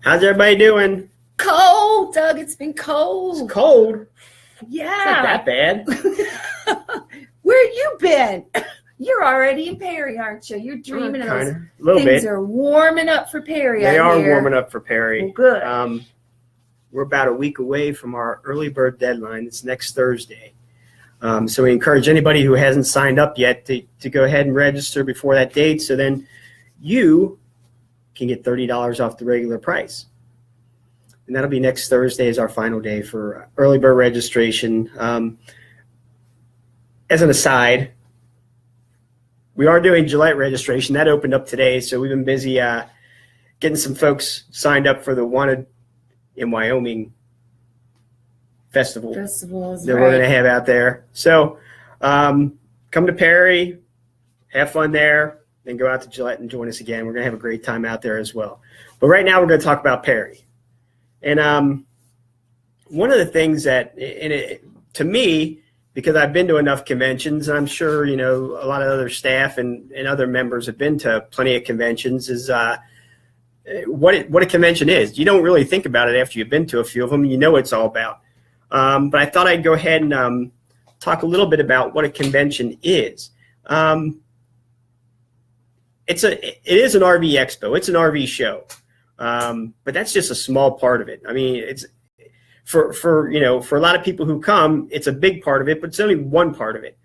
How's everybody doing? Cold, Doug. It's been cold. It's cold. Yeah. It's not that bad. Where you been? You're already in Perry, aren't you? You're dreaming of those. A little Things bit. are warming up for Perry. They out are here. warming up for Perry. Well, good. We're about a week away from our early bird deadline. It's next Thursday. So we encourage anybody who hasn't signed up yet to go ahead and register before that date. So then you can get $30 off the regular price. And that'll be next Thursday is our final day for early bird registration. As an aside, we are doing Gillette registration. That opened up today, so we've been busy getting some folks signed up for the Wanted in Wyoming festival that we're going to have out there. So come to Perry, have fun there, then go out to Gillette and join us again. We're going to have a great time out there as well. But right now we're going to talk about Perry. And one of the things that, to me, because I've been to enough conventions, and I'm sure, a lot of other staff and other members have been to plenty of conventions, is what a convention is. You don't really think about it after you've been to a few of them. You know what it's all about. But I thought I'd go ahead and talk a little bit about what a convention is. It is an RV expo. It's an RV show. But that's just a small part of it. I mean, it's for a lot of people who come, it's a big part of it, but it's only one part of it.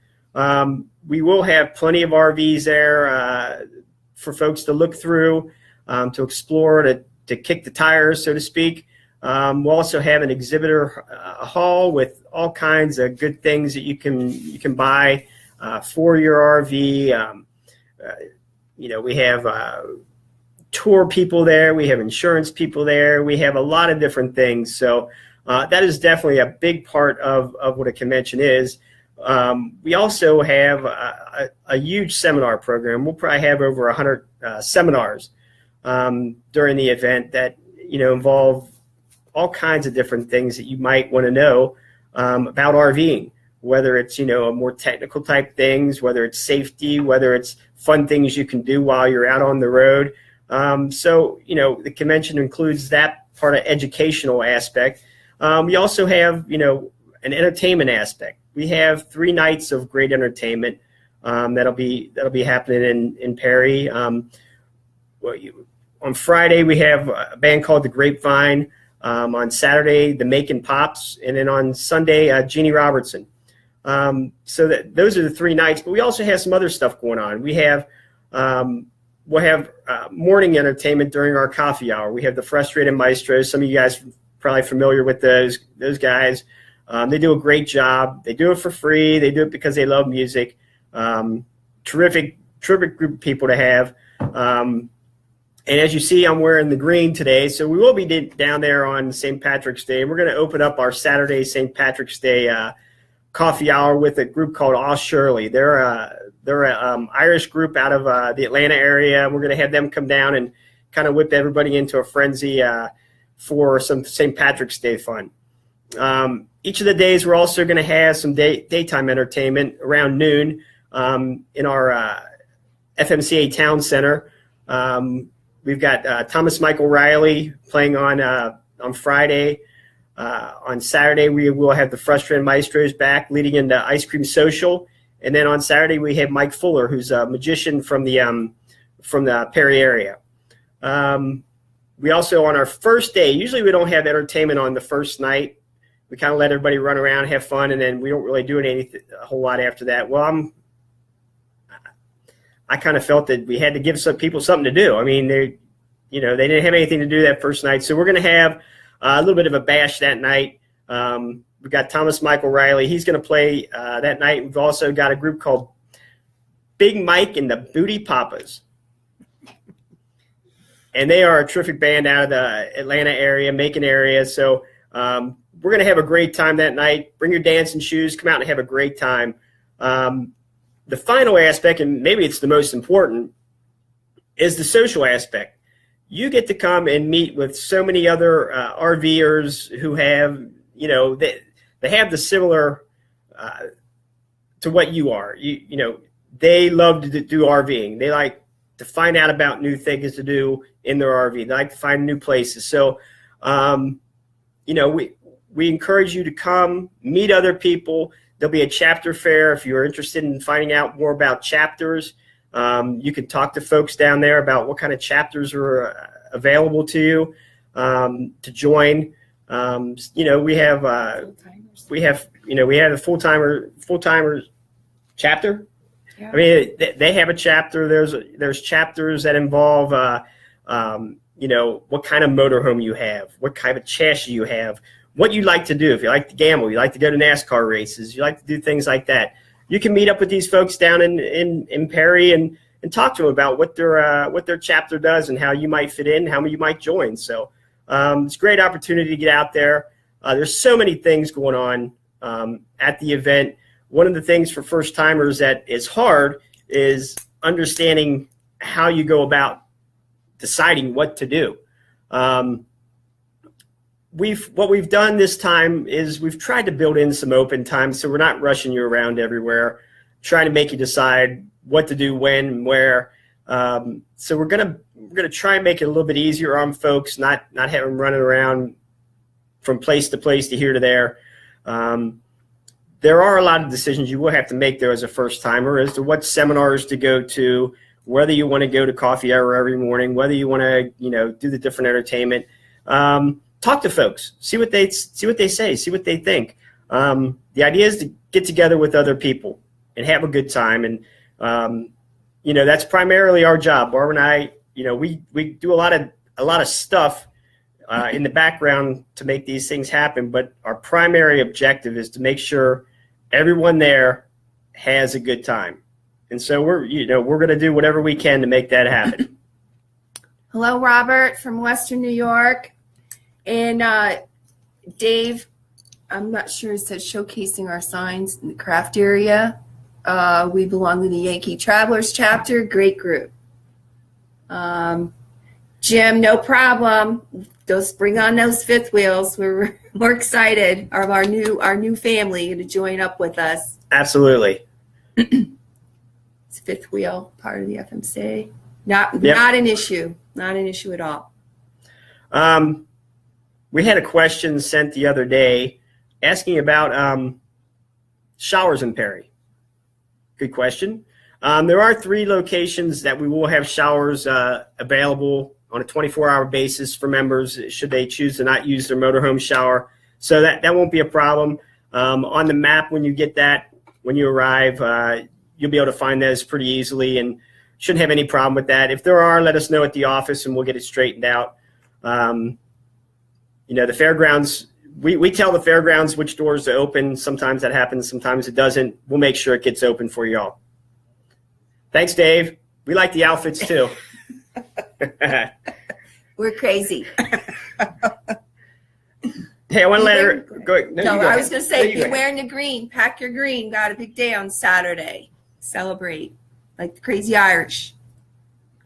We will have plenty of RVs there for folks to look through, to explore, to kick the tires, so to speak. We'll also have an exhibitor hall with all kinds of good things that you can buy for your RV. We have tour people there. We have insurance people there. We have a lot of different things. So that is definitely a big part of what a convention is. We also have a huge seminar program. We'll probably have over 100 seminars during the event that involve all kinds of different things that you might want to know about RVing, whether it's a more technical type things, whether it's safety, whether it's fun things you can do while you're out on the road. So the convention includes that part of educational aspect. We also have an entertainment aspect. We have 3 nights of great entertainment that'll be happening in Perry. On Friday we have a band called the Grapevine. On Saturday, the Makin' Pops, and then on Sunday, Jeannie Robertson. So those are the 3 nights. But we also have some other stuff going on. We have we'll have morning entertainment during our coffee hour. We have the Frustrated Maestros. Some of you guys are probably familiar with those guys. They do a great job. They do it for free. They do it because they love music. Terrific group of people to have. And as you see, I'm wearing the green today. So we will be down there on St. Patrick's Day. We're going to open up our Saturday St. Patrick's Day coffee hour with a group called All Shirley. They're an Irish group out of the Atlanta area. We're going to have them come down and kind of whip everybody into a frenzy for some St. Patrick's Day fun. Each of the days, we're also going to have some daytime entertainment around noon in our FMCA Town Center. We've got Thomas Michael Riley playing on Friday. On Saturday, we will have the Frustrated Maestros back, leading into Ice Cream Social. And then on Saturday, we have Mike Fuller, who's a magician from the Perry area. We also, on our first day, usually we don't have entertainment on the first night. We kind of let everybody run around, have fun, and then we don't really do a whole lot after that. Well, I kind of felt that we had to give some people something to do. I mean, they didn't have anything to do that first night. So we're going to have a little bit of a bash that night. We've got Thomas Michael Riley. He's going to play that night. We've also got a group called Big Mike and the Booty Papas. And they are a terrific band out of the Atlanta area, Macon area. So we're going to have a great time that night. Bring your dancing shoes. Come out and have a great time. The final aspect, and maybe it's the most important, is the social aspect. You get to come and meet with so many other RVers who have, they have the similar to what you are. They love to do RVing. They like to find out about new things to do in their RV. They like to find new places. So, we encourage you to come, meet other people. There'll be a chapter fair. If you're interested in finding out more about chapters, you can talk to folks down there about what kind of chapters are available to you to join. We have a full-timer chapter. Yeah. I mean, they have a chapter. There's chapters that involve, what kind of motorhome you have, what kind of chassis you have, what you like to do. If you like to gamble, you like to go to NASCAR races, you like to do things like that. You can meet up with these folks down in Perry and talk to them about what their chapter does and how you might fit in, how you might join. So it's a great opportunity to get out there. There's so many things going on at the event. One of the things for first timers that is hard is understanding how you go about deciding what to do. What we've done this time is we've tried to build in some open time, so we're not rushing you around everywhere, trying to make you decide what to do, when, and where. So we're gonna try and make it a little bit easier on folks, not have them running around from place to place to here to there. There are a lot of decisions you will have to make there as a first timer as to what seminars to go to, whether you want to go to coffee hour every morning, whether you want to do the different entertainment. Talk to folks, see what they say, see what they think. The idea is to get together with other people and have a good time, and that's primarily our job. Barb and I, we do a lot of stuff in the background to make these things happen, but our primary objective is to make sure everyone there has a good time. And so we're going to do whatever we can to make that happen. Hello, Robert from Western New York. And Dave, I'm not sure, it says showcasing our signs in the craft area. We belong to the Yankee Travelers chapter. Great group. Jim, no problem. Bring on those fifth wheels. We're excited of our new family to join up with us. Absolutely. It's fifth wheel, part of the FMCA. Not an issue. Not an issue at all. We had a question sent the other day asking about showers in Perry. Good question. There are 3 locations that we will have showers available on a 24-hour basis for members should they choose to not use their motorhome shower. So that won't be a problem. On the map, when you get that, when you arrive, you'll be able to find those pretty easily and shouldn't have any problem with that. If there are, let us know at the office and we'll get it straightened out. The fairgrounds, we tell the fairgrounds which doors to open. Sometimes that happens, sometimes it doesn't. We'll make sure it gets open for y'all. Thanks, Dave. We like the outfits too. We're crazy. Hey, I want to let her go. No, I was going to say, you're wearing the green. Pack your green. Got a big day on Saturday. Celebrate like the crazy Irish.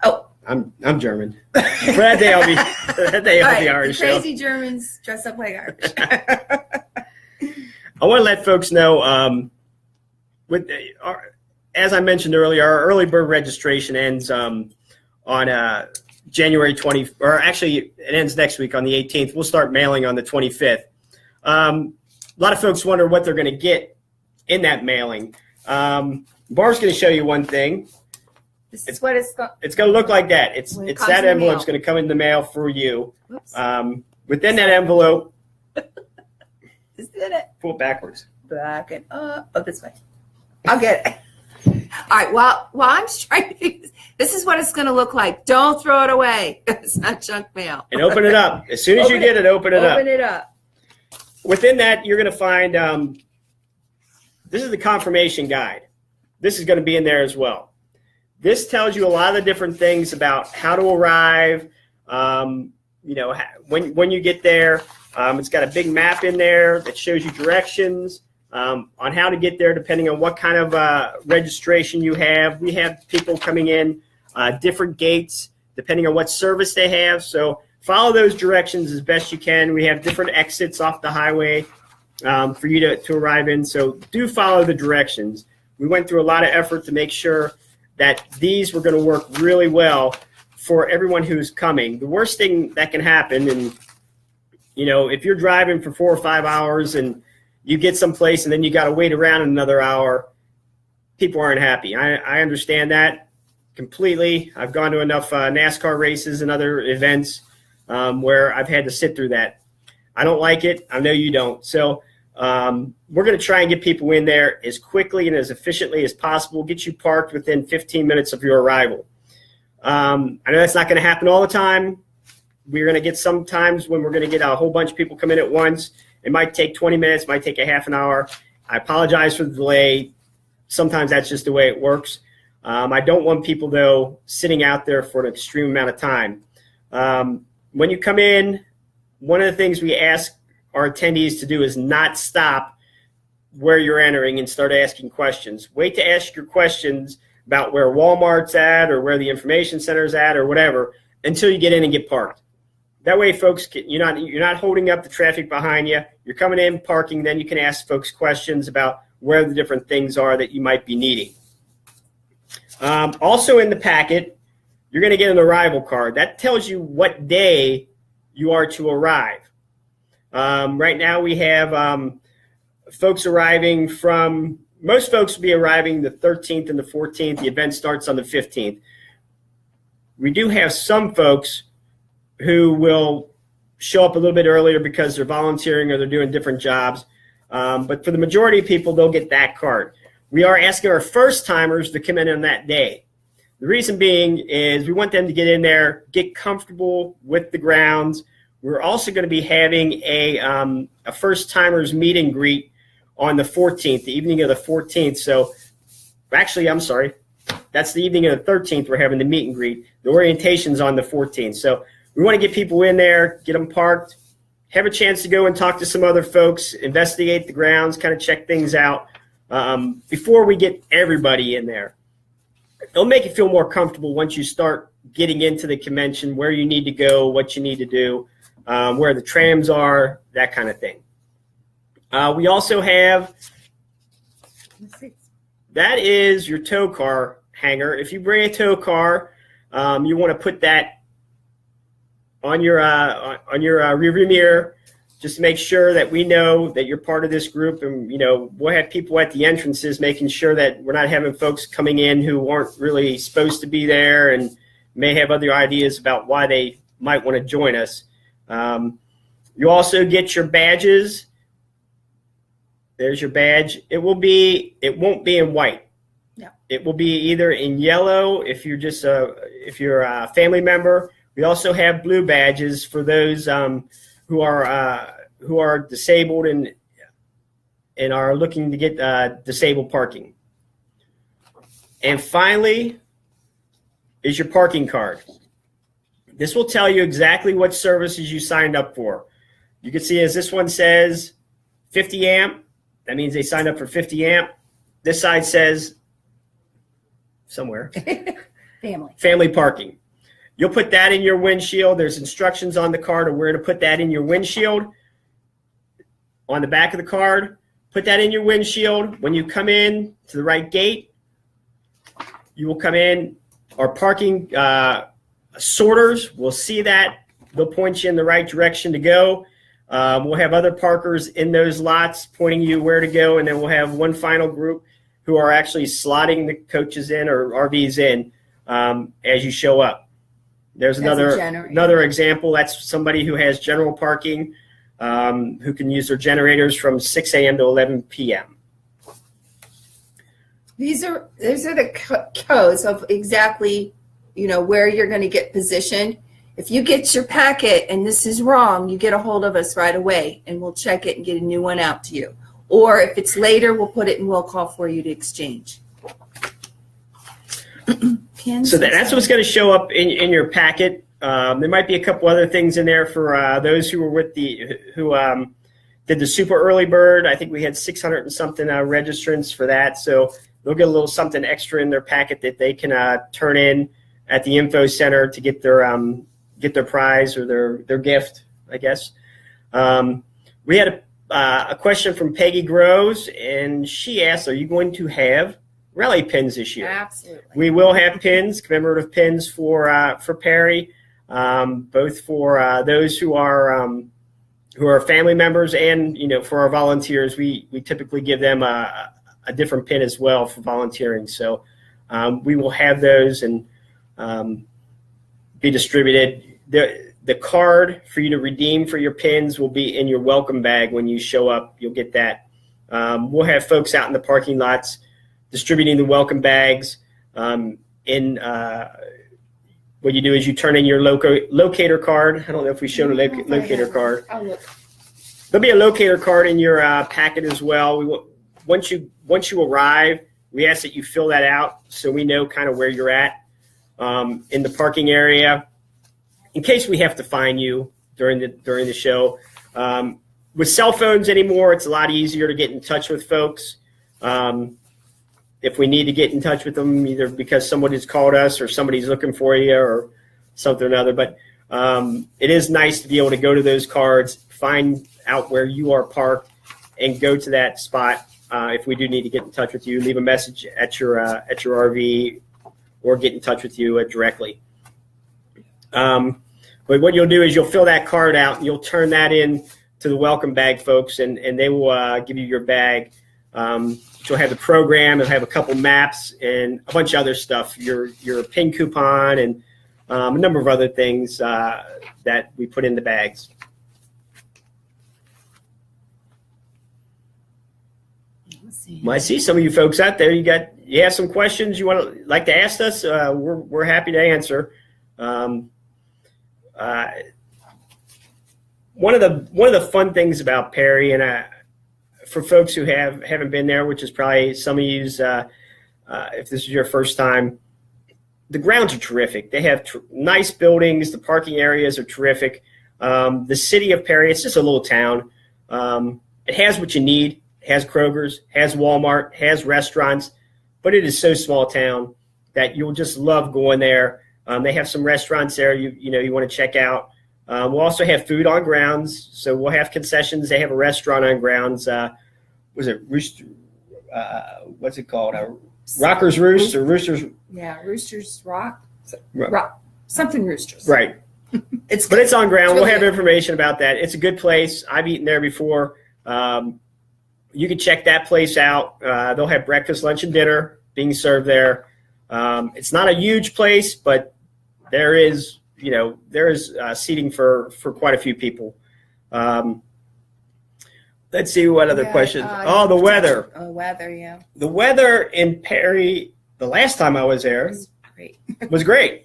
Oh, I'm German. For that day, I'll be Irish. The crazy Germans dress up like Irish. I want to let folks know, as I mentioned earlier, our early bird registration ends on January 20th, or actually it ends next week on the 18th. We'll start mailing on the 25th. A lot of folks wonder what they're going to get in that mailing. Barb's going to show you one thing. This is what it's going to look like that. It's that envelope's going to come in the mail for you. Within that envelope, is that it? Pull it backwards. Back and up. Oh, this way. I'll get it. All right. While I'm trying to do this is what it's going to look like. Don't throw it away. It's not junk mail. And open it up. As soon as you get it, open it up. Open it up. Within that, you're going to find this is the confirmation guide. This is going to be in there as well. This tells you a lot of the different things about how to arrive, when you get there. It's got a big map in there that shows you directions on how to get there depending on what kind of registration you have. We have people coming in different gates depending on what service they have. So follow those directions as best you can. We have different exits off the highway for you to arrive in. So do follow the directions. We went through a lot of effort to make sure that these were going to work really well for everyone who's coming. The worst thing that can happen, and if you're driving for 4 or 5 hours and you get someplace and then you got to wait around another hour, people aren't happy. I understand that completely. I've gone to enough NASCAR races and other events where I've had to sit through that. I don't like it. I know you don't. So we're going to try and get people in there as quickly and as efficiently as possible, get you parked within 15 minutes of your arrival. I know that's not going to happen all the time. We're going to get some times when we're going to get a whole bunch of people come in at once. It might take 20 minutes, might take a half an hour. I apologize for the delay. Sometimes that's just the way it works. I don't want people, though, sitting out there for an extreme amount of time. When you come in, one of the things we ask our attendees to do is not stop where you're entering and start asking questions. Wait to ask your questions about where Walmart's at or where the information center's at or whatever until you get in and get parked. That way, folks, you're not holding up the traffic behind you. You're coming in, parking, then you can ask folks questions about where the different things are that you might be needing. Also in the packet, you're going to get an arrival card. That tells you what day you are to arrive. Right now we have folks arriving from, most folks will be arriving the 13th and the 14th. The event starts on the 15th. We do have some folks who will show up a little bit earlier because they're volunteering or they're doing different jobs. But for the majority of people, they'll get that card. We are asking our first-timers to come in on that day. The reason being is we want them to get in there, get comfortable with the grounds. We're also going to be having a first-timers meet and greet on the 14th, the evening of the 14th. So actually, I'm sorry, that's the evening of the 13th we're having the meet and greet. The orientation's on the 14th. So we want to get people in there, get them parked, have a chance to go and talk to some other folks, investigate the grounds, kind of check things out before we get everybody in there. It'll make you feel more comfortable once you start getting into the convention, where you need to go, what you need to do, where the trams are, that kind of thing. We also have, that is your tow car hanger. If you bring a tow car, you want to put that on your rearview mirror, just to make sure that we know that you're part of this group. And we'll have people at the entrances making sure that we're not having folks coming in who aren't really supposed to be there and may have other ideas about why they might want to join us. You also get your badges. There's your badge. It won't be in white. Yeah. It will be either in yellow if you're just if you're a family member. We also have blue badges for those who are disabled and are looking to get disabled parking. And finally is your parking card. This will tell you exactly what services you signed up for. You can see as this one says 50 amp, that means they signed up for 50 amp. This side says somewhere family parking. You'll put that in your windshield. There's instructions on the card of where to put that in your windshield. On the back of the card, put that in your windshield. When you come in to the right gate, you will come in. Our parking sorters will see that. They'll point you in the right direction to go. We'll have other parkers in those lots pointing you where to go, and then we'll have one final group who are actually slotting the coaches in or RVs in as you show up. There's another example. That's somebody who has general parking who can use their generators from 6 a.m. to 11 p.m. These are the codes of exactly where you're going to get positioned. If you get your packet and this is wrong, you get a hold of us right away and we'll check it and get a new one out to you. Or if it's later, we'll put it in will call for you to exchange. So that's what's going to show up in your packet. There might be a couple other things in there for those who were who did the super early bird. I think we had 600 and something registrants for that. So they'll get a little something extra in their packet that they can turn in at the info center to get their prize or their gift, I guess. We had a question from Peggy Groves, and she asked, "Are you going to have rally pins this year. Absolutely. We will have pins, commemorative pins for Perry, both for those who are family members and, for our volunteers. We typically give them a different pin as well for volunteering. So we will have those and be distributed. The card for you to redeem for your pins will be in your welcome bag when you show up. You'll get that. We'll have folks out in the parking lots distributing the welcome bags. What you do is you turn in your locator card. I don't know if we showed a locator card. Oh, look. There'll be a locator card in your packet as well. Once you arrive, we ask that you fill that out so we know kind of where you're at in the parking area, in case we have to find you during the show. With cell phones anymore, it's a lot easier to get in touch with folks. If we need to get in touch with them, either because somebody's called us or somebody's looking for you or something or another. But it is nice to be able to go to those cards, find out where you are parked, and go to that spot. If we do need to get in touch with you, leave a message at your RV or get in touch with you directly. But what you'll do is you'll fill that card out and you'll turn that in to the welcome bag folks, and they will give you your bag. You'll have the program, you'll have a couple maps and a bunch of other stuff, your pin coupon and a number of other things that we put in the bags. Well, I see some of you folks out there. You have some questions you like to ask us. We're happy to answer. One of the fun things about Perry, and for folks who haven't been there, which is probably some of you's, if this is your first time, the grounds are terrific. They have nice buildings. The parking areas are terrific. The city of Perry, it's just a little town. It has what you need. It has Kroger's, has Walmart, has restaurants, but it is so small town that you'll just love going there. They have some restaurants there you want to check out. We'll also have food on grounds, so we'll have concessions. They have a restaurant on grounds. Was it Rooster? What's it called? Rocker's Roost or Roosters? Yeah, Roosters Rock. Right. Something Roosters. Right. But it's on ground. We'll have information about that. It's a good place. I've eaten there before. You can check that place out. They'll have breakfast, lunch, and dinner being served there. It's not a huge place, but there is seating for quite a few people. Let's see what other questions. The weather. Oh, weather, yeah. The weather in Perry, the last time I was there, was great.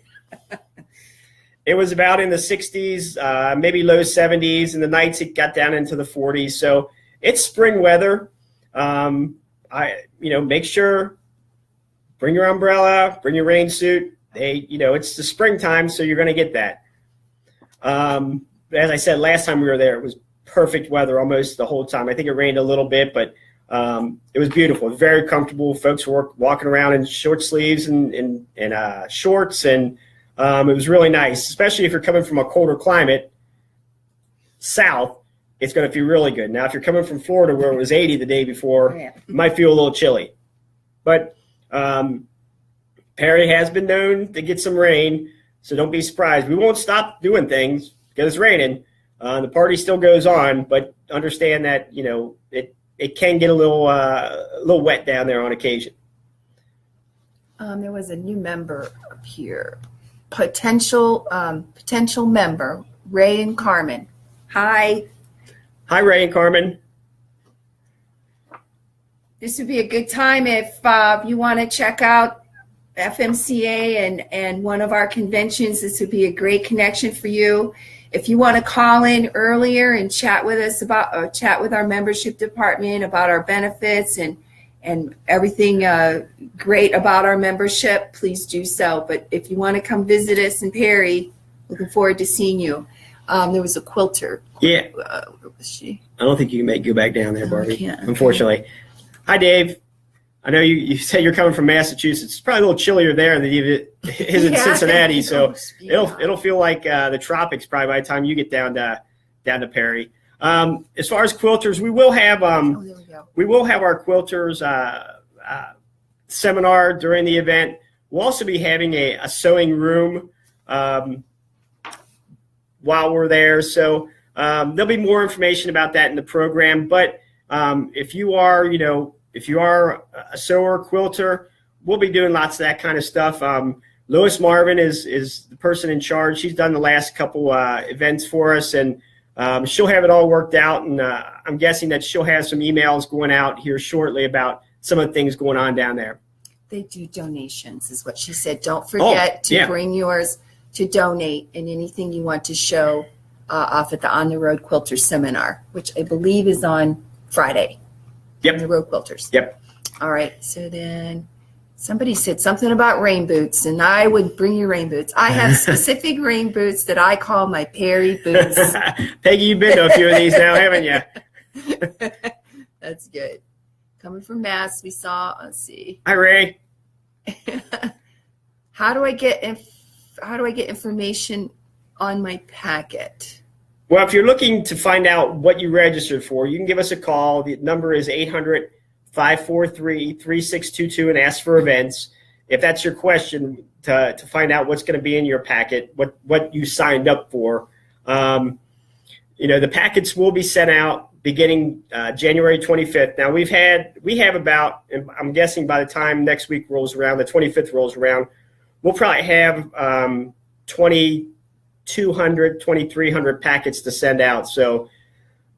It was about in the 60s, maybe low 70s, and the nights it got down into the 40s. So it's spring weather. Make sure, bring your umbrella, bring your rain suit. It's the springtime, so you're going to get that. As I said, last time we were there, it was perfect weather almost the whole time. I think it rained a little bit, but it was beautiful, very comfortable. Folks were walking around in short sleeves and shorts, and it was really nice, especially if you're coming from a colder climate south. It's going to feel really good. Now, if you're coming from Florida where it was 80 the day before, it might feel a little chilly. But Perry has been known to get some rain, so don't be surprised. We won't stop doing things because it's raining. The party still goes on, but understand that it can get a little wet down there on occasion. There was a new member up here, potential member, Ray and Carmen. Hi. Hi, Ray and Carmen. This would be a good time if you want to check out FMCA and one of our conventions. This would be a great connection for you. If you want to call in earlier and chat with us chat with our membership department about our benefits and everything great about our membership, please do so. But if you want to come visit us in Perry, looking forward to seeing you. There was a quilter. Yeah. Where was she? I don't think you can go back down there, Barbie, unfortunately. Hi, Dave. I know you said you're coming from Massachusetts. It's probably a little chillier there than it is in Cincinnati, so it'll feel like the tropics probably by the time you get down to Perry. As far as quilters, we will have our quilters seminar during the event. We'll also be having a sewing room while we're there. So there'll be more information about that in the program. But if you are a sewer, quilter, we'll be doing lots of that kind of stuff. Lois Marvin is the person in charge. She's done the last couple events for us, and she'll have it all worked out. And I'm guessing that she'll have some emails going out here shortly about some of the things going on down there. They do donations, is what she said. Don't forget to bring yours to donate and anything you want to show off at the On the Road Quilter Seminar, which I believe is on Friday. Yep. On the Road Quilters. Yep. All right. So then somebody said something about rain boots, and I would bring you rain boots. I have specific rain boots that I call my Perry boots. Peggy, you've been to a few of these now, haven't you? That's good. Coming from Mass, we saw, let's see. Hi, Ray. How do I get information on my packet? Well, if you're looking to find out what you registered for, you can give us a call. The number is 800-543-3622 and ask for events. If that's your question, to find out what's going to be in your packet, what you signed up for. The packets will be sent out beginning January 25th. Now we have about, I'm guessing by the time next week rolls around, the 25th rolls around, we'll probably have 2,200, 2,300 packets to send out. So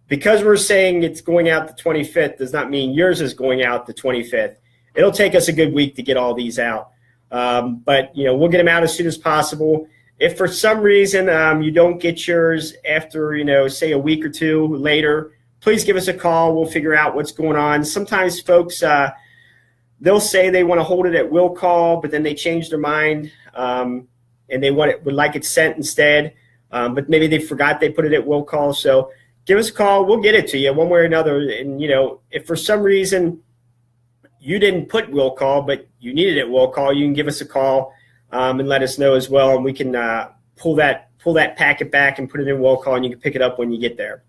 because we're saying it's going out the 25th does not mean yours is going out the 25th. It'll take us a good week to get all these out. But we'll get them out as soon as possible. If for some reason you don't get yours after, say a week or two later, please give us a call. We'll figure out what's going on. Sometimes folks, they'll say they want to hold it at will call, but then they change their mind and they would like it sent instead. But maybe they forgot they put it at will call. So give us a call. We'll get it to you one way or another. And, if for some reason you didn't put will call, but you needed it will call, you can give us a call and let us know as well. And we can pull that packet back and put it in will call, and you can pick it up when you get there.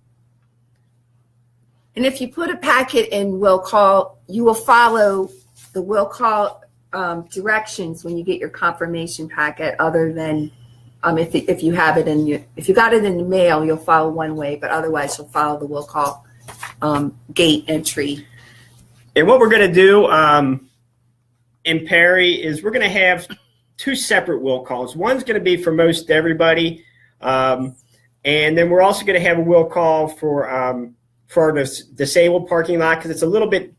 And if you put a packet in will call, you will follow the will call directions when you get your confirmation packet. Other than if you have it if you got it in the mail, you'll follow one way, but otherwise you'll follow the will call gate entry. And what we're going to do in Perry is we're going to have two separate will calls. One's going to be for most everybody, and then we're also going to have a will call for the disabled parking lot, because it's a little bit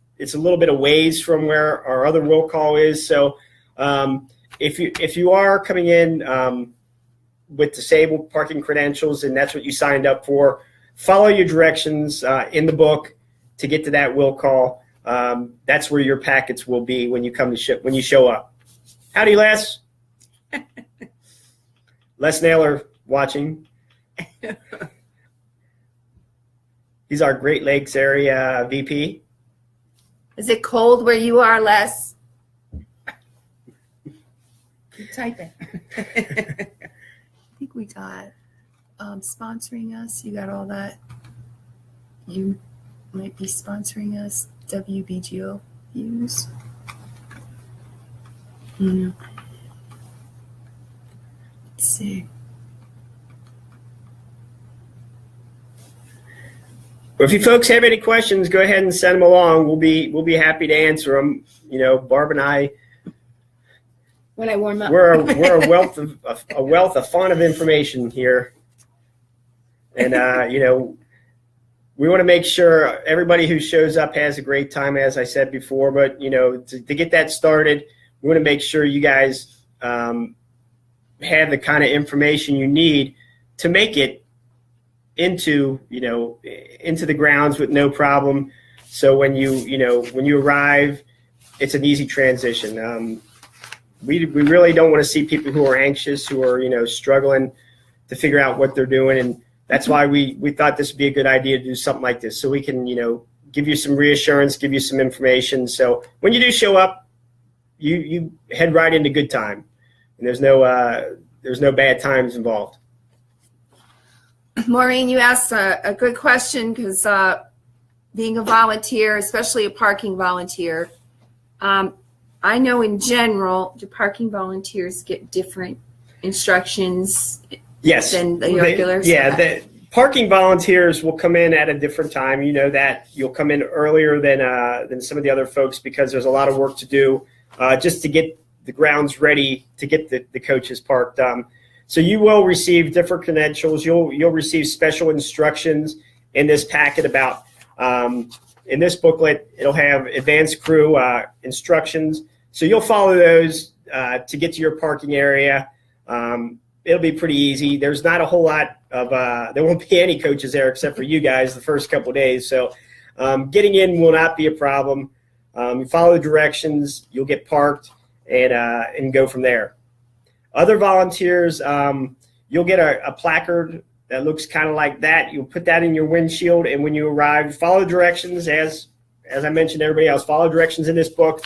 of ways from where our other will call is. So if you are coming in with disabled parking credentials and that's what you signed up for, follow your directions in the book to get to that will call. That's where your packets will be when you when you show up. Howdy, Les. Les Naylor watching. He's our Great Lakes area VP. Is it cold where you are, Les? Keep typing. I think we got sponsoring us. You got all that? You might be sponsoring us. WBGO views. Let's see. Well, if you folks have any questions, go ahead and send them along. We'll be happy to answer them. Barb and I. When I warm up, we're a wealth of fun of information here, and we want to make sure everybody who shows up has a great time, as I said before. But to get that started, we want to make sure you guys have the kind of information you need to make it into the grounds with no problem. So when you arrive, it's an easy transition. We really don't want to see people who are anxious, who are struggling to figure out what they're doing, and that's why we thought this would be a good idea to do something like this, so we can give you some reassurance, give you some information. So when you do show up, you head right into good time, and there's no bad times involved. Maureen, you asked a good question, because being a volunteer, especially a parking volunteer, I know in general, the parking volunteers get different instructions Yes. than the regulars. The parking volunteers will come in at a different time. You know that you'll come in earlier than some of the other folks because there's a lot of work to do just to get the grounds ready to get the coaches parked. So you will receive different credentials. You'll receive special instructions in this packet about in this booklet. It'll have advanced crew instructions. So you'll follow those to get to your parking area. It'll be pretty easy. There's not a whole lot of there won't be any coaches there except for you guys the first couple of days. So getting in will not be a problem. You follow the directions, you'll get parked and go from there. Other volunteers, you'll get a placard that looks kind of like that. You'll put that in your windshield, and when you arrive, follow directions as I mentioned to everybody else, follow directions in this book.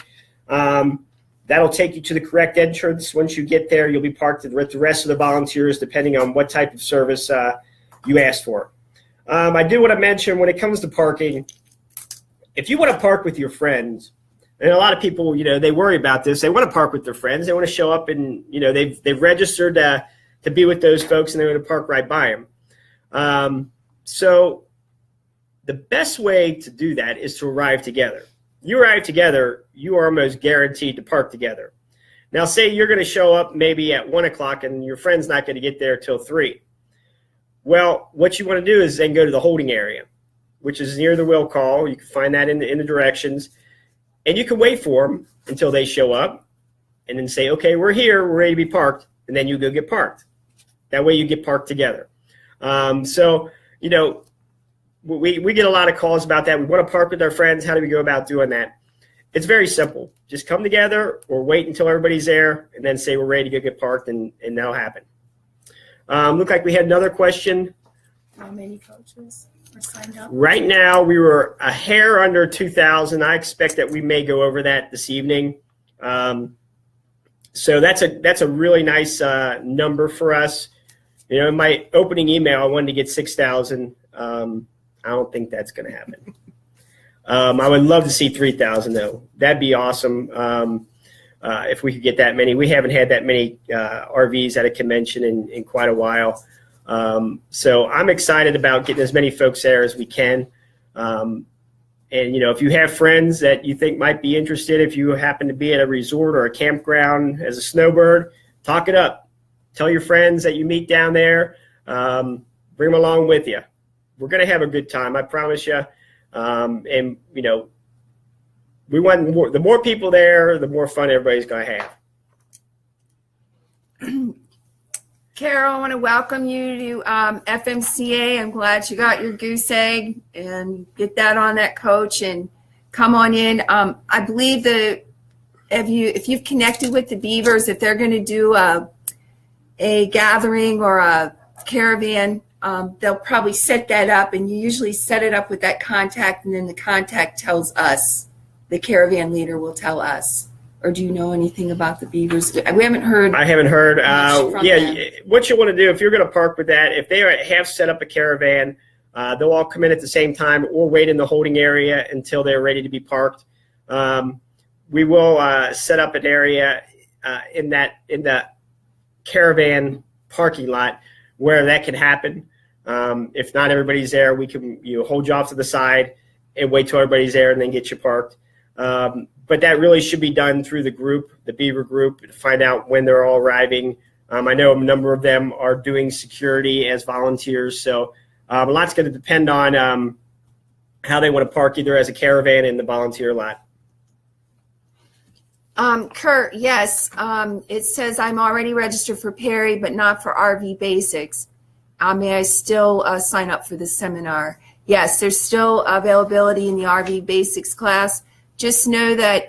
That'll take you to the correct entrance. Once you get there, you'll be parked with the rest of the volunteers, depending on what type of service you asked for. I do want to mention when it comes to parking, if you want to park with your friends, and a lot of people, they worry about this. They want to park with their friends. They want to show up and, they've registered to be with those folks, and they're going to park right by them. So the best way to do that is to arrive together. You arrive together, you are almost guaranteed to park together. Now, say you're going to show up maybe at 1 o'clock and your friend's not going to get there till 3. Well, what you want to do is then go to the holding area, which is near the will call. You can find that in the directions. And you can wait for them until they show up and then say, okay, we're here, we're ready to be parked, and then you go get parked. That way you get parked together. We get a lot of calls about that. We want to park with our friends. How do we go about doing that? It's very simple. Just come together or wait until everybody's there and then say we're ready to go get parked, and that'll happen. Look like we had another question. How many coaches are signed up? Right now, we were a hair under 2,000. I expect that we may go over that this evening. So that's a really nice number for us. In my opening email, I wanted to get 6,000. I don't think that's going to happen. I would love to see 3,000, though. That'd be awesome if we could get that many. We haven't had that many RVs at a convention in quite a while. So I'm excited about getting as many folks there as we can. And, if you have friends that you think might be interested, if you happen to be at a resort or a campground as a snowbird, talk it up. Tell your friends that you meet down there. Bring them along with you. We're going to have a good time, I promise you. We want more. The more people there, the more fun everybody's going to have. Carol, I want to welcome you to FMCA. I'm glad you got your goose egg and get that on that coach and come on in. I believe that if you've connected with the Beavers, if they're going to do a gathering or a caravan, they'll probably set that up, and you usually set it up with that contact, and then the contact tells us. The caravan leader will tell us. Or do you know anything about the Beavers? We haven't heard. I haven't heard. From them. What you want to do if you're going to park with that, if they have set up a caravan, they'll all come in at the same time or wait in the holding area until they're ready to be parked. We will set up an area in the caravan parking lot where that can happen. If not everybody's there, we can hold you off to the side and wait till everybody's there and then get you parked. But that really should be done through the group, the Beaver group, to find out when they're all arriving. I know a number of them are doing security as volunteers, so a lot's going to depend on how they want to park either as a caravan in the volunteer lot. Kurt, yes, it says I'm already registered for Perry, but not for RV Basics. May I still sign up for the seminar? Yes, there's still availability in the RV Basics class. Just know that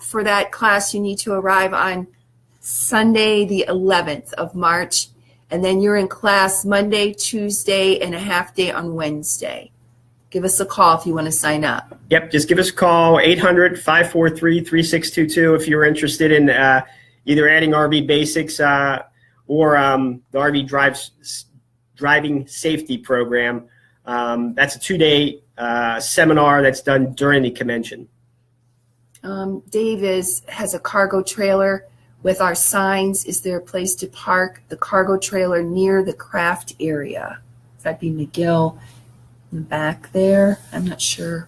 for that class, you need to arrive on Sunday, the 11th of March, and then you're in class Monday, Tuesday, and a half day on Wednesday. Give us a call if you want to sign up. Yep, just give us a call, 800-543-3622 if you're interested in either adding RV Basics or the RV Driving Safety Program. That's a 2-day seminar that's done during the convention. Dave has a cargo trailer with our signs. Is there a place to park the cargo trailer near the craft area? That'd be McGill in the back there. I'm not sure.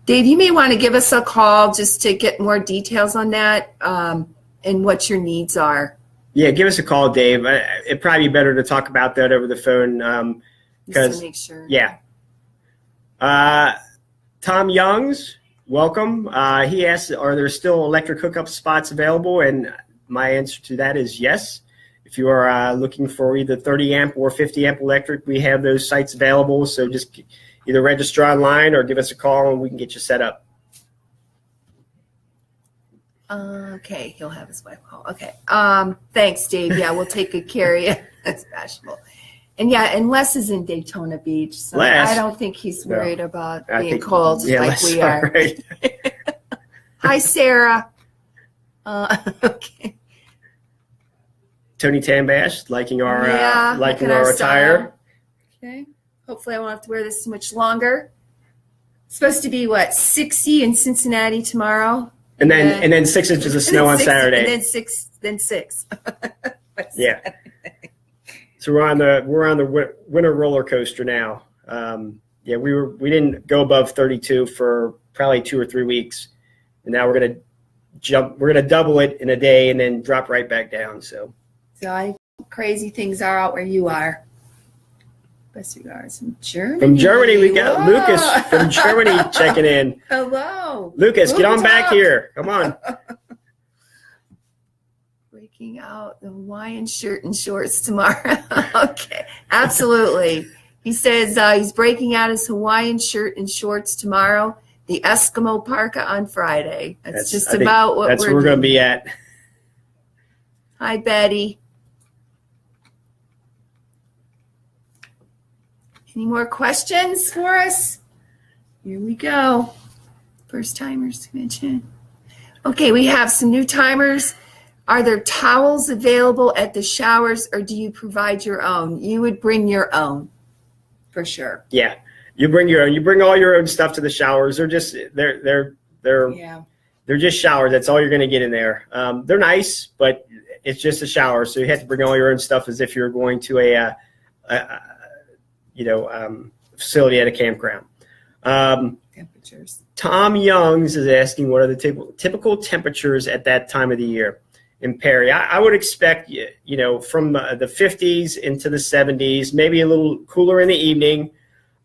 Dave, you may want to give us a call just to get more details on that and what your needs are. Yeah, give us a call, Dave. It'd probably be better to talk about that over the phone. Just to make sure. Yeah. Tom Youngs, welcome. He asked, are there still electric hookup spots available? And my answer to that is yes. If you are looking for either 30 amp or 50 amp electric, we have those sites available. So just either register online or give us a call and we can get you set up. Okay, he'll have his wife call. Okay. Thanks, Dave. Yeah, we'll take good care of you. That's bashful. And yeah, and Les is in Daytona Beach, so I don't think he's worried about being cold like we are. Right. Hi, Sarah. Okay. Tony Tambash, liking our attire. Okay. Hopefully, I won't have to wear this much longer. It's supposed to be 60 in Cincinnati tomorrow, and then 6 inches of snow on Saturday, and then six. Yeah. So we're on the winter roller coaster now. Yeah, we didn't go above 32 for probably 2 or 3 weeks, and now we're gonna double it in a day and then drop right back down. So crazy things are out where you are. Best regards from Germany. From Germany, we got Lucas from Germany checking in. Hello, Lucas, get on back here. Come on. Breaking out the Hawaiian shirt and shorts tomorrow. Okay, absolutely. He says he's breaking out his Hawaiian shirt and shorts tomorrow. The Eskimo parka on Friday. That's where we're going to be at. Hi, Betty. Any more questions for us? Here we go. First timers mentioned. Okay, we have some new timers. Are there towels available at the showers, or do you provide your own? You would bring your own, for sure. Yeah, you bring your own. You bring all your own stuff to the showers. They're just they're just showers. That's all you're going to get in there. They're nice, but it's just a shower, so you have to bring all your own stuff as if you're going to a facility at a campground. Temperatures. Tom Youngs is asking, what are the typical temperatures at that time of the year in Perry? I would expect, from the 50s into the 70s, maybe a little cooler in the evening.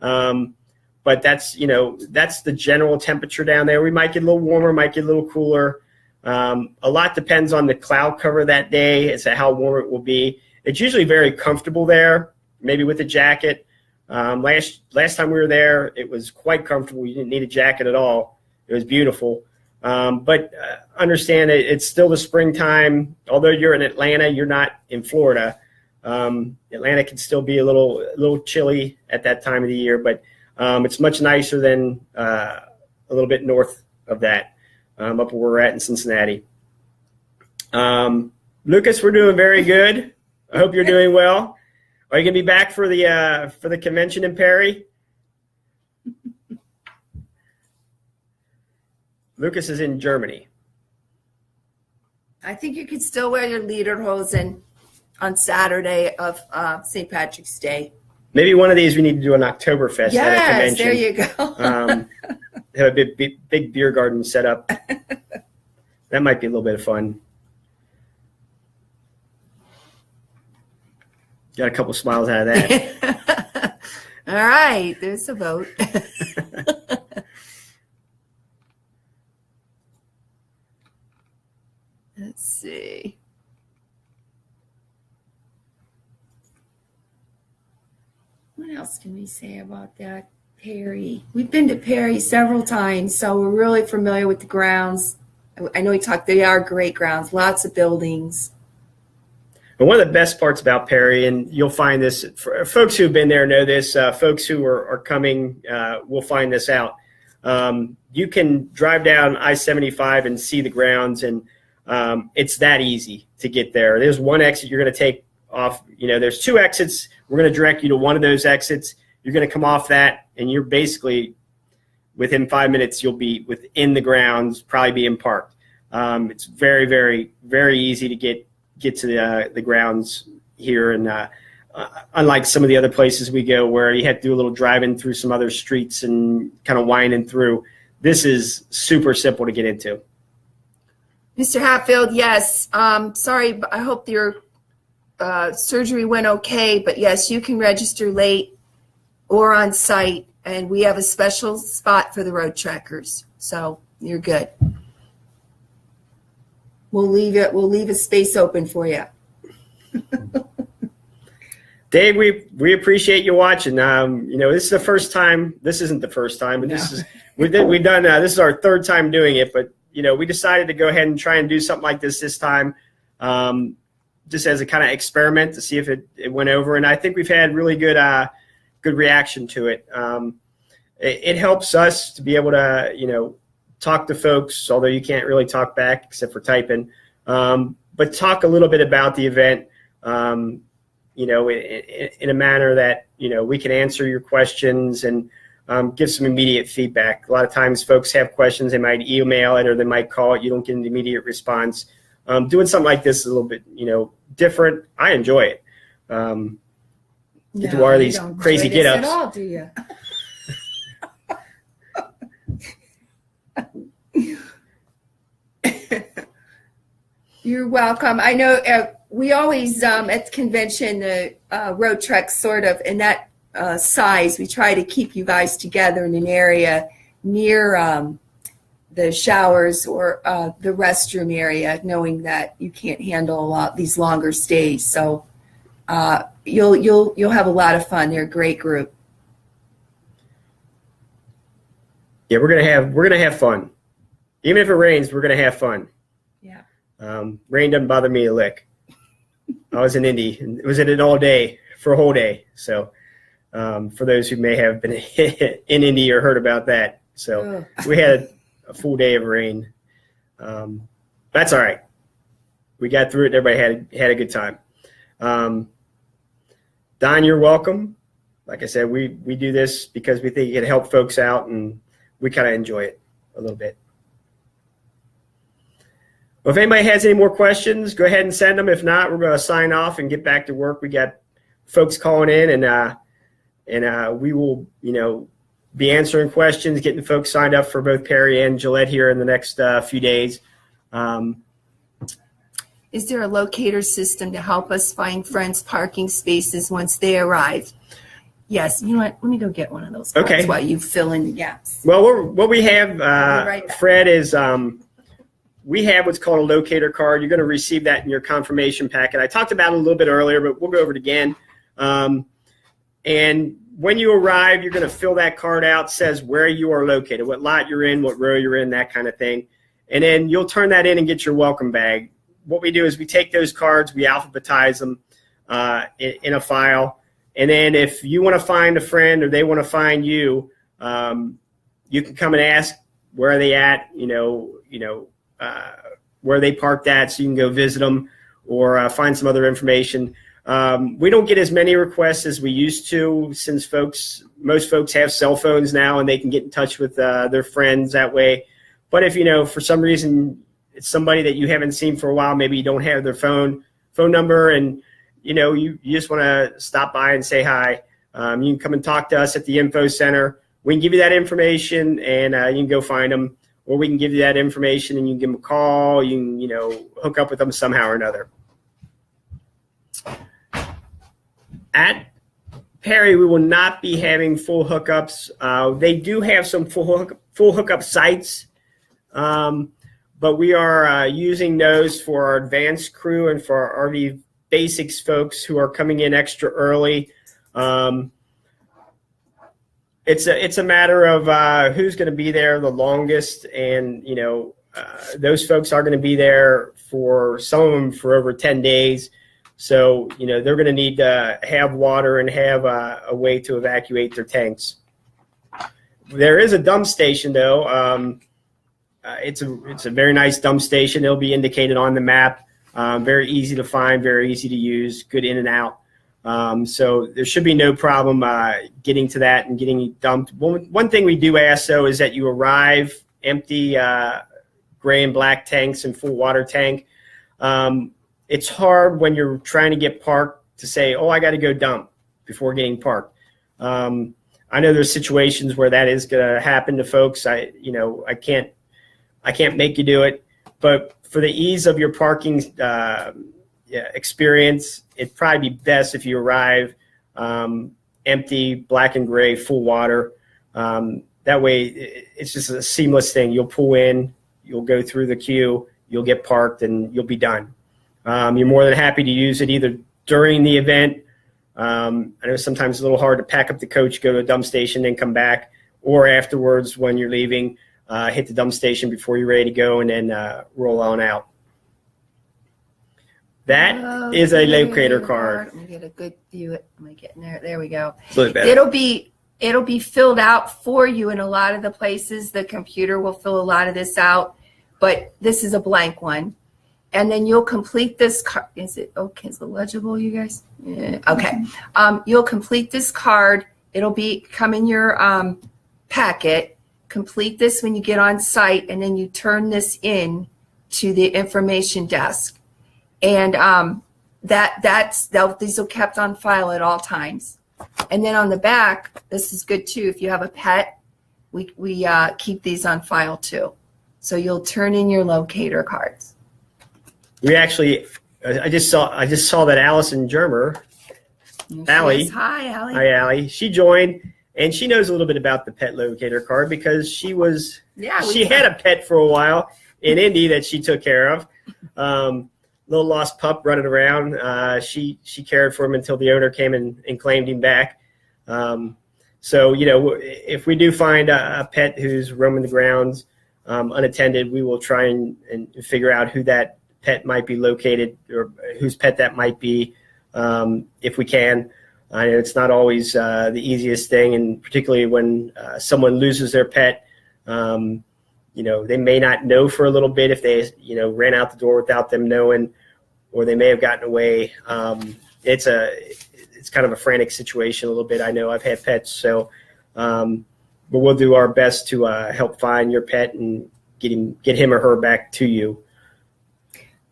But that's the general temperature down there. We might get a little warmer, might get a little cooler. A lot depends on the cloud cover that day as to how warm it will be. It's usually very comfortable there, maybe with a jacket. Last time we were there, it was quite comfortable. You didn't need a jacket at all. It was beautiful. But understand it's still the springtime. Although you're in Atlanta, you're not in Florida. Atlanta can still be a little chilly at that time of the year, but it's much nicer than a little bit north of that, up where we're at in Cincinnati. Lucas, we're doing very good. I hope you're doing well. Are you going to be back for the convention in Perry? Lucas is in Germany. I think you could still wear your lederhosen on Saturday of St. Patrick's Day. Maybe one of these we need to do an Oktoberfest at a convention. There you go. Have a big beer garden set up. That might be a little bit of fun. Got a couple smiles out of that. All right, there's a vote. Let's see. What else can we say about that? Perry. We've been to Perry several times, so we're really familiar with the grounds. I know they are great grounds, lots of buildings. And one of the best parts about Perry, and you'll find this, for folks who've been there know this, folks who are coming will find this out. You can drive down I-75 and see the grounds, and it's that easy to get there. There's one exit you're going to take off. There's 2 exits. We're going to direct you to one of those exits. You're going to come off that, and you're basically within 5 minutes, you'll be within the grounds, probably being parked. It's very, very, very easy to get to the grounds here. And unlike some of the other places we go where you have to do a little driving through some other streets and kind of winding through, this is super simple to get into. Mr. Hatfield, yes. Sorry, but I hope your surgery went okay. But yes, you can register late or on site, and we have a special spot for the road trekkers. So you're good. We'll leave a space open for you. Dave, we appreciate you watching. This is the first time. This isn't the first time, but this is this is our third time doing it. But we decided to go ahead and try and do something like this time, just as a kind of experiment to see if it went over. And I think we've had really good reaction to it. It helps us to be able to talk to folks, although you can't really talk back except for typing, but talk a little bit about the event. In a manner that, we can answer your questions and give some immediate feedback. A lot of times folks have questions, they might email it or they might call it. You don't get an immediate response. Doing something like this is a little bit, different. I enjoy it. Get to wear these crazy get-ups. At all, do you? You're welcome. I know we always, at the convention, the road trek sort of in that size, we try to keep you guys together in an area near the showers or the restroom area, knowing that you can't handle a lot these longer stays. So you'll have a lot of fun. They're a great group. Yeah, we're gonna have fun. Even if it rains, we're gonna have fun. Yeah. Rain doesn't bother me a lick. I was in Indy, and it was in it all day for a whole day. So for those who may have been in Indy or heard about that, so we had a full day of rain. That's all right. We got through it. Everybody had a good time. Don, you're welcome. Like I said, we do this because we think it can help folks out, and we kind of enjoy it a little bit. Well, if anybody has any more questions, go ahead and send them. If not, we're going to sign off and get back to work. We got folks calling in, and we will, be answering questions, getting folks signed up for both Perry and Gillette here in the next few days. Is there a locator system to help us find friends' parking spaces once they arrive? Yes. You know what? Let me go get one of those cards while you fill in the gaps. Well, what we have, Fred, is we have what's called a locator card. You're going to receive that in your confirmation packet. I talked about it a little bit earlier, but we'll go over it again. And when you arrive, you're going to fill that card out. It says where you are located, what lot you're in, what row you're in, that kind of thing. And then you'll turn that in and get your welcome bag. What we do is we take those cards, we alphabetize them in a file. And then if you want to find a friend or they want to find you, you can come and ask where are they at, where they parked at, so you can go visit them or find some other information. We don't get as many requests as we used to, since most folks have cell phones now and they can get in touch with their friends that way. But if, for some reason it's somebody that you haven't seen for a while, maybe you don't have their phone number, and you just want to stop by and say hi, you can come and talk to us at the info center. We can give you that information, and you can go find them. Or we can give you that information and you can give them a call. You can, hook up with them somehow or another. At Perry, we will not be having full hookups. They do have some full hookup sites, but we are using those for our advanced crew and for our RV Basics folks who are coming in extra early. It's a matter of who's going to be there the longest, and those folks are going to be there for some of them for over 10 days. So they're going to need to have water and have a way to evacuate their tanks. There is a dump station though. It's a very nice dump station. It'll be indicated on the map. Very easy to find, very easy to use, good in and out. So there should be no problem getting to that and getting dumped. One thing we do ask, though, is that you arrive empty gray and black tanks and full water tank. It's hard when you're trying to get parked to say, oh, I got to go dump before getting parked. I know there's situations where that is going to happen to folks. I can't make you do it, but for the ease of your parking experience, it'd probably be best if you arrive empty, black and gray, full water. That way, it's just a seamless thing. You'll pull in, you'll go through the queue, you'll get parked, and you'll be done. You're more than happy to use it either during the event. I know sometimes it's a little hard to pack up the coach, go to a dump station, then come back, or afterwards when you're leaving, hit the dump station before you're ready to go, and then roll on out. That is a locator card. Let me get a good view. Let me get in there. There we go. It'll be filled out for you in a lot of the places. The computer will fill a lot of this out, but this is a blank one. And then you'll complete this card. Is it okay? Is it legible, you guys? Yeah. Okay. You'll complete this card. It'll come in your packet. Complete this when you get on site, and then you turn this in to the information desk. And these are kept on file at all times. And then on the back, this is good too. If you have a pet, we keep these on file too. So you'll turn in your locator cards. We actually, I just saw that Allison Germer, Allie. Hi, Allie. Hi, Allie. She joined, and she knows a little bit about the pet locator card because she had a pet for a while in Indy that she took care of. Little lost pup running around. She cared for him until the owner came and claimed him back. So, if we do find a pet who's roaming the grounds unattended, we will try and figure out who that pet might be located or whose pet that might be, if we can. I know it's not always the easiest thing, and particularly when someone loses their pet, they may not know for a little bit if they, ran out the door without them knowing, or they may have gotten away. It's kind of a frantic situation a little bit. I know I've had pets, so but we'll do our best to help find your pet and get him or her back to you.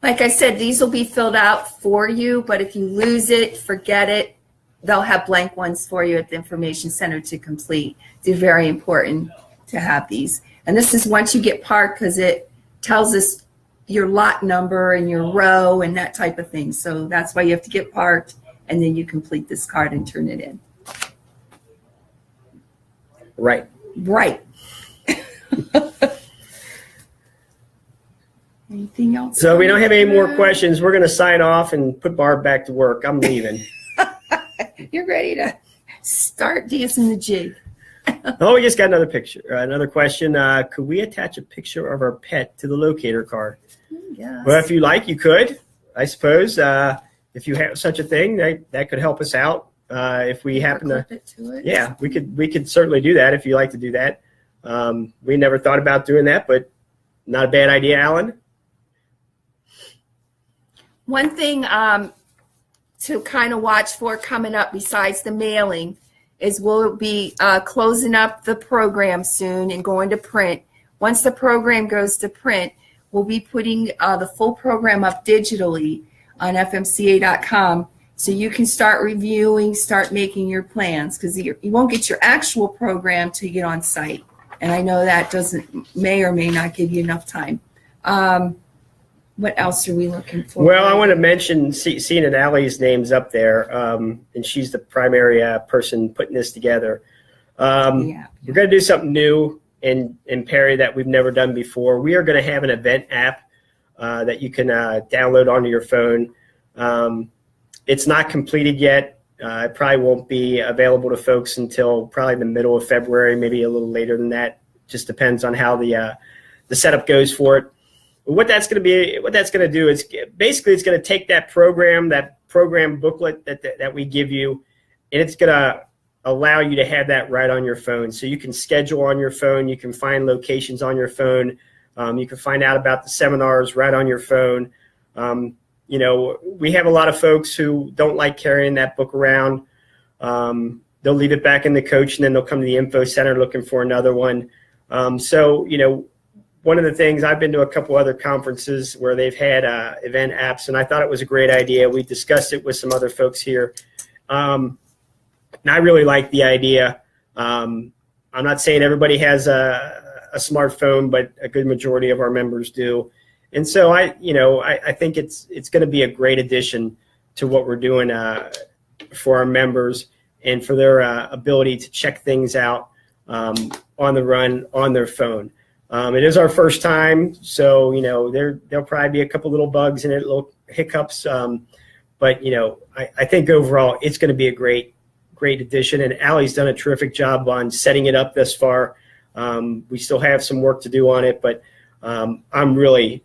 Like I said, these will be filled out for you, but if you lose it, forget it, they'll have blank ones for you at the information center to complete. It's very important to have these. And this is once you get parked, because it tells us your lot number and your row and that type of thing. So that's why you have to get parked, and then you complete this card and turn it in. Right. Anything else? So we don't have any more questions. We're going to sign off and put Barb back to work. I'm leaving. You're ready to start dancing the jig. Oh, we just got another question. Could we attach a picture of our pet to the locator card? Yes. Well, if you like, you could, I suppose. If you have such a thing, that could help us out. If we happen to it. Yeah, we could certainly do that if you like to do that. We never thought about doing that, but not a bad idea, Alan. One thing to kind of watch for coming up besides the mailing is we'll be closing up the program soon and going to print. Once the program goes to print, we'll be putting the full program up digitally on FMCA.com, so you can start reviewing, start making your plans, because you won't get your actual program till you get on site. And I know that may or may not give you enough time. What else are we looking for? Well, I want to mention, seeing that Allie's name's up there, and she's the primary person putting this together. We're going to do something new in Perry that we've never done before. We are going to have an event app that you can download onto your phone. It's not completed yet. It probably won't be available to folks until probably the middle of February, maybe a little later than that. Just depends on how the setup goes for it. But what that's going to do is basically it's going to take that program booklet that we give you, and it's going to allow you to have that right on your phone. So you can schedule on your phone. You can find locations on your phone. You can find out about the seminars right on your phone. we have a lot of folks who don't like carrying that book around. They'll leave it back in the coach, and then they'll come to the info center looking for another one. So one of the things, I've been to a couple other conferences where they've had event apps, and I thought it was a great idea. We discussed it with some other folks here. And I really like the idea. I'm not saying everybody has a smartphone, but a good majority of our members do. And so I think it's going to be a great addition to what we're doing for our members and for their ability to check things out on the run on their phone. It is our first time, so there'll probably be a couple little bugs in it, little hiccups. But I think overall it's going to be a great addition. And Allie's done a terrific job on setting it up thus far. We still have some work to do on it, but I'm really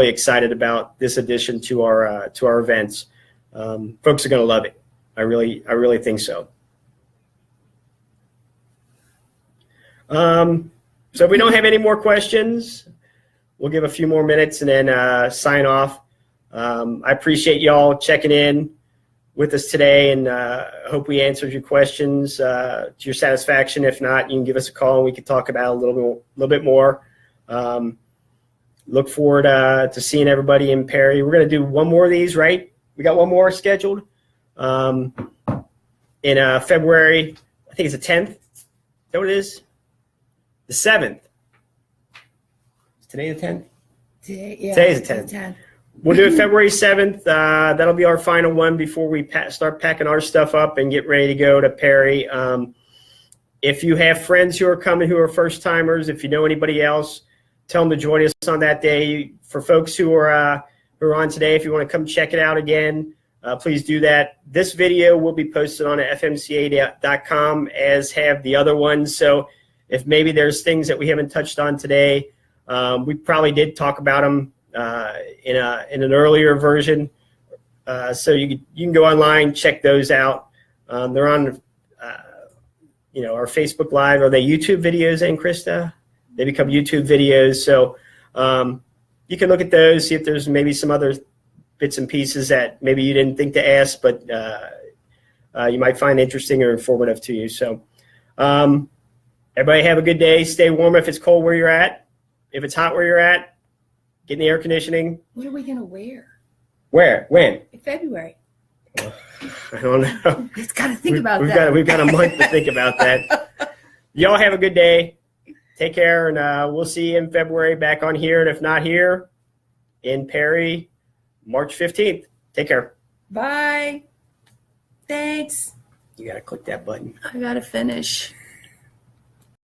excited about this addition to our events. Folks are going to love it. I really think so. So if we don't have any more questions, we'll give a few more minutes and then sign off. I appreciate y'all checking in with us today, and hope we answered your questions to your satisfaction. If not, you can give us a call and we can talk about it a little bit more. Look forward to seeing everybody in Perry. We're going to do one more of these, right? We got one more scheduled in February. I think it's the 10th. Is that what it is? The 7th. Is today the 10th? Today's the 10th. We'll do it February 7th. That'll be our final one before we start packing our stuff up and get ready to go to Perry. If you have friends who are coming who are first-timers, if you know anybody else, tell them to join us on that day. For folks who are on today, if you want to come check it out again, please do that. This video will be posted on FMCA.com, as have the other ones. So if maybe there's things that we haven't touched on today, we probably did talk about them in an earlier version. So you can go online, check those out. They're on our Facebook Live. Are they YouTube videos, and Krista? They become YouTube videos. So you can look at those, see if there's maybe some other bits and pieces that maybe you didn't think to ask, but you might find interesting or informative to you. So everybody have a good day. Stay warm if it's cold where you're at. If it's hot where you're at, get in the air conditioning. What are we going to wear? Where? When? In February. I don't know. We've got to think about that. We've got a month to think about that. Y'all have a good day. Take care, and we'll see you in February back on here. And if not here, in Perry, March 15th. Take care. Bye. Thanks. You got to click that button. I got to finish.